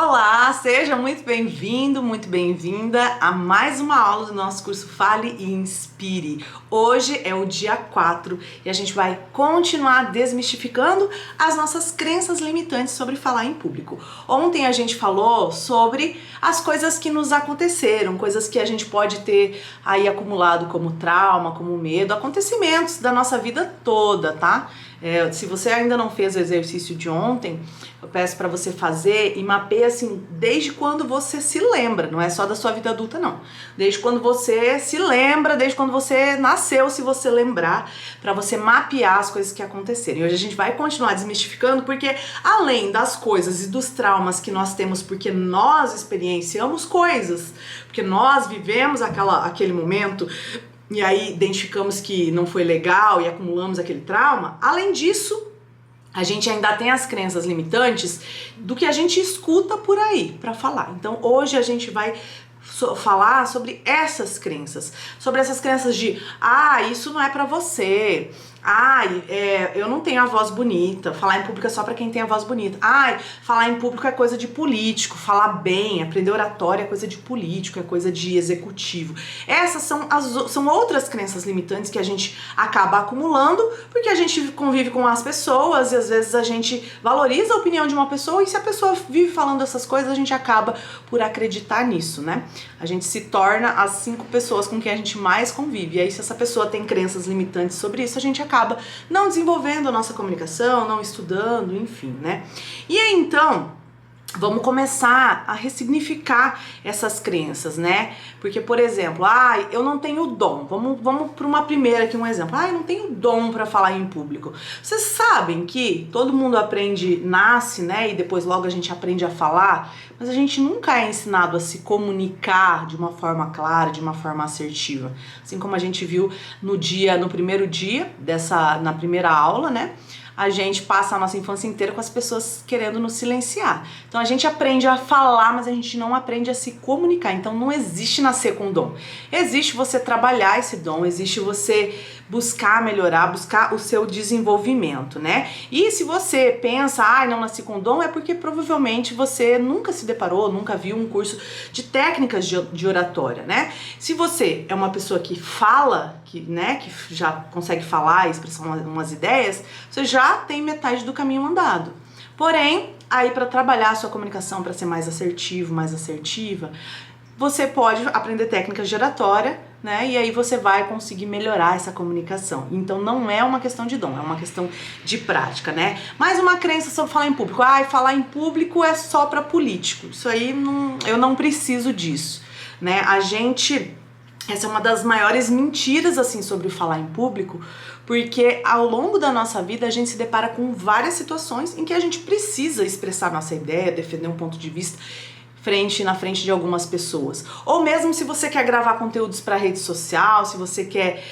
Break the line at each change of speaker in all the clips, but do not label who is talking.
Olá, seja muito bem-vindo, muito bem-vinda a mais uma aula do nosso curso Fale e Inspire. Hoje é o dia 4 e a gente vai continuar desmistificando as nossas crenças limitantes sobre falar em público. Ontem a gente falou sobre as coisas que nos aconteceram, coisas que a gente pode ter aí acumulado como trauma, como medo, acontecimentos da nossa vida toda, tá? Se você ainda não fez o exercício de ontem, eu peço para você fazer e mapeia assim, desde quando você se lembra, não é só da sua vida adulta não, desde quando você se lembra, desde quando você nasceu, se você lembrar, para você mapear as coisas que aconteceram. E hoje a gente vai continuar desmistificando, porque além das coisas e dos traumas que nós temos, porque nós experienciamos coisas, porque nós vivemos aquele momento, e aí identificamos que não foi legal e acumulamos aquele trauma, além disso, a gente ainda tem as crenças limitantes do que a gente escuta por aí para falar. Então hoje a gente vai falar sobre essas crenças de, isso não é pra você, eu não tenho a voz bonita, falar em público é só pra quem tem a voz bonita, falar em público é coisa de político, falar bem, aprender oratória é coisa de político, é coisa de executivo. Essas são outras crenças limitantes que a gente acaba acumulando, porque a gente convive com as pessoas e às vezes a gente valoriza a opinião de uma pessoa e se a pessoa vive falando essas coisas, a gente acaba por acreditar nisso, né? A gente se torna as 5 pessoas com quem a gente mais convive. E aí, se essa pessoa tem crenças limitantes sobre isso, a gente acaba não desenvolvendo a nossa comunicação, não estudando, enfim, né? E aí, então, vamos começar a ressignificar essas crenças, né? Porque, por exemplo, eu não tenho dom. Vamos para uma primeira aqui, um exemplo. Eu não tenho dom para falar em público. Vocês sabem que todo mundo nasce, né? E depois logo a gente aprende a falar, mas a gente nunca é ensinado a se comunicar de uma forma clara, de uma forma assertiva. Assim como a gente viu no primeiro dia na primeira aula, né? A gente passa a nossa infância inteira com as pessoas querendo nos silenciar. Então a gente aprende a falar, mas a gente não aprende a se comunicar. Então não existe nascer com dom. Existe você trabalhar esse dom, existe você buscar melhorar, buscar o seu desenvolvimento, né? E se você pensa, não nasci com dom, é porque provavelmente você nunca se deparou, nunca viu um curso de técnicas de oratória, né? Se você é uma pessoa que fala, que já consegue falar e expressar umas ideias, você já tem metade do caminho andado. Porém, aí para trabalhar a sua comunicação, para ser mais assertivo, mais assertiva, você pode aprender técnicas de oratória, né? E aí você vai conseguir melhorar essa comunicação. Então não é uma questão de dom, é uma questão de prática, né? Mais uma crença sobre falar em público. Falar em público é só para político. Isso aí eu não preciso disso, né? Essa é uma das maiores mentiras, assim, sobre falar em público, porque ao longo da nossa vida a gente se depara com várias situações em que a gente precisa expressar nossa ideia, defender um ponto de vista na frente de algumas pessoas. Ou mesmo se você quer gravar conteúdos para rede social, se você quer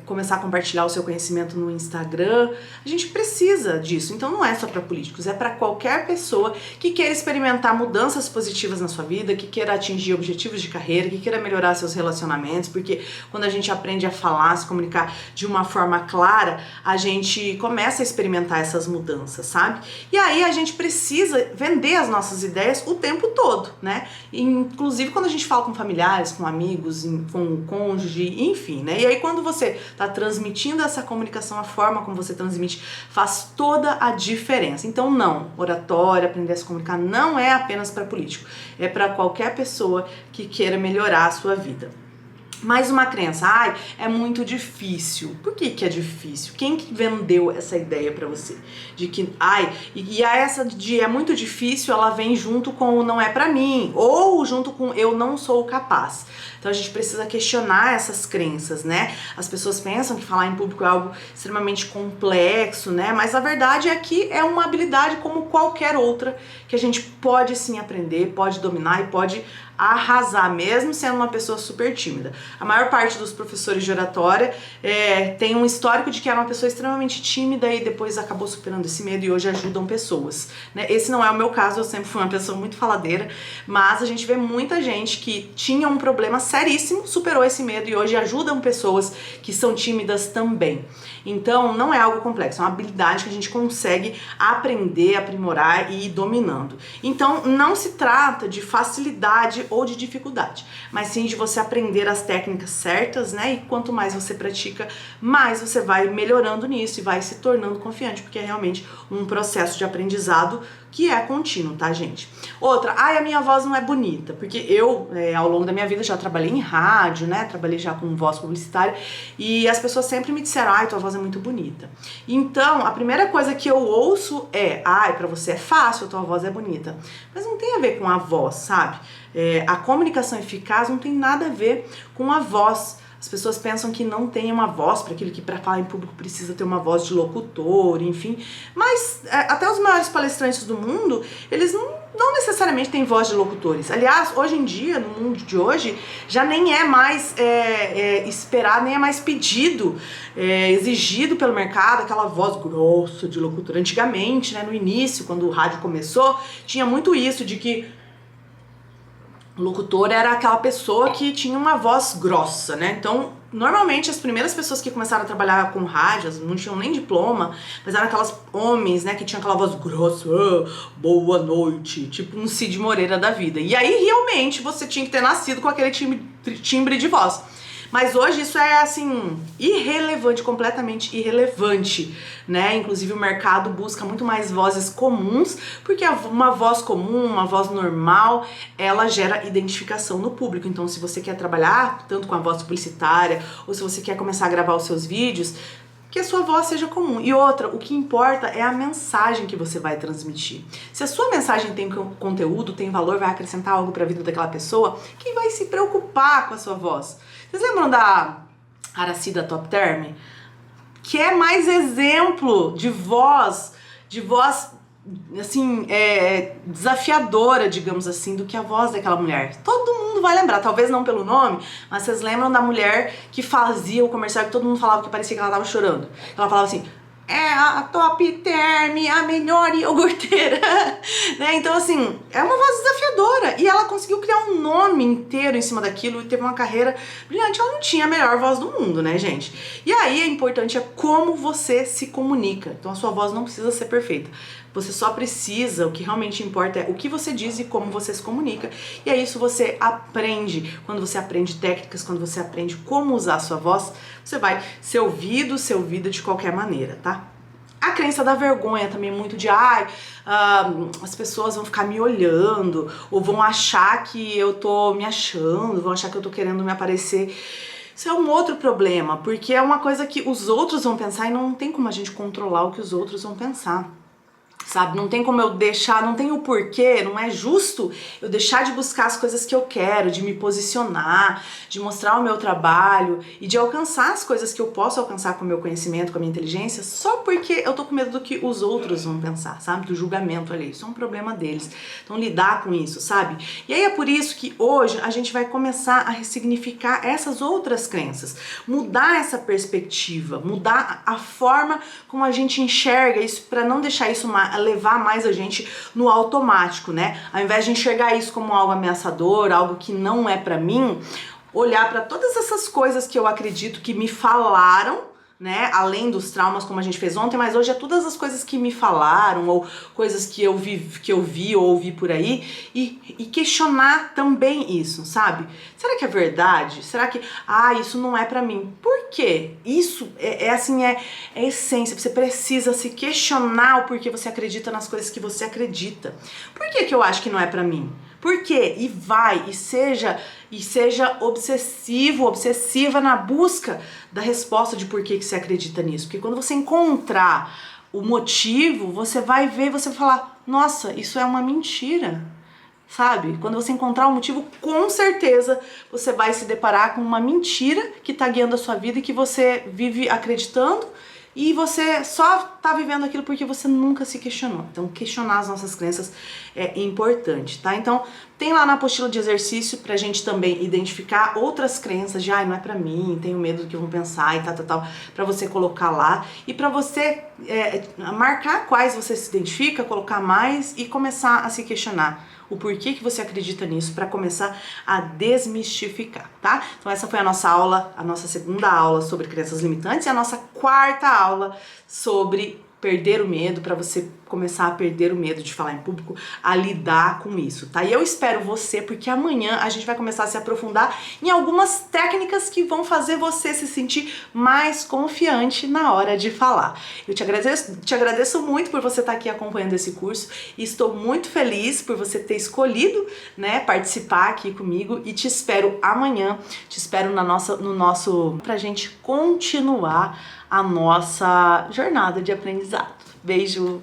começar a compartilhar o seu conhecimento no Instagram, a gente precisa disso. Então não é só para políticos, é para qualquer pessoa que queira experimentar mudanças positivas na sua vida, que queira atingir objetivos de carreira, que queira melhorar seus relacionamentos, porque quando a gente aprende a falar, se comunicar de uma forma clara, a gente começa a experimentar essas mudanças, sabe? E aí a gente precisa vender as nossas ideias o tempo todo, né? Inclusive quando a gente fala com familiares, com amigos, com o cônjuge, enfim, né? E aí quando você tá transmitindo essa comunicação, a forma como você transmite faz toda a diferença. Então oratória, aprender a se comunicar não é apenas para político, é para qualquer pessoa que queira melhorar a sua vida. Mais uma crença, é muito difícil. Por que é difícil? Quem que vendeu essa ideia pra você? De que, essa de é muito difícil, ela vem junto com o não é pra mim, ou junto com eu não sou capaz. Então a gente precisa questionar essas crenças, né? As pessoas pensam que falar em público é algo extremamente complexo, né? Mas a verdade é que é uma habilidade como qualquer outra que a gente pode sim aprender, pode dominar e pode arrasar, mesmo sendo uma pessoa super tímida. A maior parte dos professores de oratória tem um histórico de que era uma pessoa extremamente tímida e depois acabou superando esse medo e hoje ajudam pessoas, né? Esse não é o meu caso, eu sempre fui uma pessoa muito faladeira, mas a gente vê muita gente que tinha um problema seríssimo, superou esse medo e hoje ajudam pessoas que são tímidas também. Então não é algo complexo, é uma habilidade que a gente consegue aprender, aprimorar e ir dominando. Então não se trata de facilidade ou de dificuldade, mas sim de você aprender as técnicas certas, né? E quanto mais você pratica, mais você vai melhorando nisso e vai se tornando confiante, porque é realmente um processo de aprendizado que é contínuo, tá, gente? Outra, a minha voz não é bonita, porque eu, ao longo da minha vida, já trabalhei em rádio, né? Trabalhei já com voz publicitária e as pessoas sempre me disseram, tua voz é muito bonita. Então, a primeira coisa que eu ouço é, pra você é fácil, a tua voz é bonita. Mas não tem a ver com a voz, sabe? A comunicação eficaz não tem nada a ver com a voz. As pessoas pensam que não tem uma voz para aquilo que para falar em público precisa ter uma voz de locutor, enfim. Mas até os maiores palestrantes do mundo, eles não necessariamente têm voz de locutores. Aliás, hoje em dia, no mundo de hoje, já nem é mais esperado, nem é mais pedido, exigido pelo mercado, aquela voz grossa de locutor. Antigamente, né, no início, quando o rádio começou, tinha muito isso de que o locutor era aquela pessoa que tinha uma voz grossa, né? Então, normalmente as primeiras pessoas que começaram a trabalhar com rádios não tinham nem diploma, mas eram aquelas homens, né, que tinham aquela voz grossa, boa noite, tipo um Cid Moreira da vida. E aí, realmente, você tinha que ter nascido com aquele timbre de voz. Mas hoje isso é, assim, irrelevante, completamente irrelevante, né? Inclusive o mercado busca muito mais vozes comuns, porque uma voz comum, uma voz normal, ela gera identificação no público. Então, se você quer trabalhar tanto com a voz publicitária, ou se você quer começar a gravar os seus vídeos, que a sua voz seja comum. E outra, o que importa é a mensagem que você vai transmitir. Se a sua mensagem tem conteúdo, tem valor, vai acrescentar algo para a vida daquela pessoa, quem vai se preocupar com a sua voz? Vocês lembram da Aracida Top Term? Que é mais exemplo de voz assim, desafiadora, digamos assim, do que a voz daquela mulher. Todo mundo vai lembrar, talvez não pelo nome, mas vocês lembram da mulher que fazia o comercial que todo mundo falava que parecia que ela tava chorando. Ela falava assim, a Top Term, a melhor iogurteira, né? Então, assim, é uma voz desafiadora e ela conseguiu criar um nome inteiro em cima daquilo e teve uma carreira brilhante. Ela não tinha a melhor voz do mundo, né, gente? E aí, o importante é como você se comunica. Então, a sua voz não precisa ser perfeita. Você só precisa, o que realmente importa é o que você diz e como você se comunica. E é isso você aprende. Quando você aprende técnicas, quando você aprende como usar a sua voz, você vai ser ouvido, ser ouvida de qualquer maneira, tá? A crença da vergonha também é muito de as pessoas vão ficar me olhando, ou vão achar que eu tô me achando, vão achar que eu tô querendo me aparecer. Isso é um outro problema, porque é uma coisa que os outros vão pensar e não tem como a gente controlar o que os outros vão pensar. Sabe, não tem como eu deixar, não tem o porquê, não é justo eu deixar de buscar as coisas que eu quero, de me posicionar, de mostrar o meu trabalho e de alcançar as coisas que eu posso alcançar com o meu conhecimento, com a minha inteligência, só porque eu tô com medo do que os outros vão pensar, sabe, do julgamento ali. Isso é um problema deles. Então lidar com isso, sabe? E aí é por isso que hoje a gente vai começar a ressignificar essas outras crenças, mudar essa perspectiva, mudar a forma como a gente enxerga isso para não deixar isso levar mais a gente no automático, né? Ao invés de enxergar isso como algo ameaçador, algo que não é pra mim, olhar pra todas essas coisas que eu acredito que me falaram, né? Além dos traumas, como a gente fez ontem, mas hoje é todas as coisas que me falaram ou coisas que eu vi ou ouvi por aí e questionar também isso, sabe? Será que é verdade? Será que, isso não é pra mim? Por quê? Isso é essência. Você precisa se questionar o porquê você acredita nas coisas que você acredita. Por que que eu acho que não é pra mim? Por quê? E seja obsessivo, obsessiva na busca da resposta de por que que você acredita nisso. Porque quando você encontrar o motivo, você vai ver e você vai falar, nossa, isso é uma mentira. Sabe? Quando você encontrar o motivo, com certeza você vai se deparar com uma mentira que tá guiando a sua vida e que você vive acreditando e você só tá vivendo aquilo porque você nunca se questionou. Então, questionar as nossas crenças é importante, tá? Então, tem lá na apostila de exercício pra gente também identificar outras crenças de, ai, não é pra mim, tenho medo do que vão pensar e tal, pra você colocar lá e pra você marcar quais você se identifica, colocar mais e começar a se questionar o porquê que você acredita nisso para começar a desmistificar, tá? Então essa foi a nossa aula, a nossa segunda aula sobre crenças limitantes e a nossa quarta aula sobre perder o medo, para você começar a perder o medo de falar em público, a lidar com isso, tá? E eu espero você, porque amanhã a gente vai começar a se aprofundar em algumas técnicas que vão fazer você se sentir mais confiante na hora de falar. Eu te agradeço muito por você estar aqui acompanhando esse curso e estou muito feliz por você ter escolhido, né, participar aqui comigo e te espero amanhã, te espero no nosso pra gente continuar a nossa jornada de aprendizado. Beijo!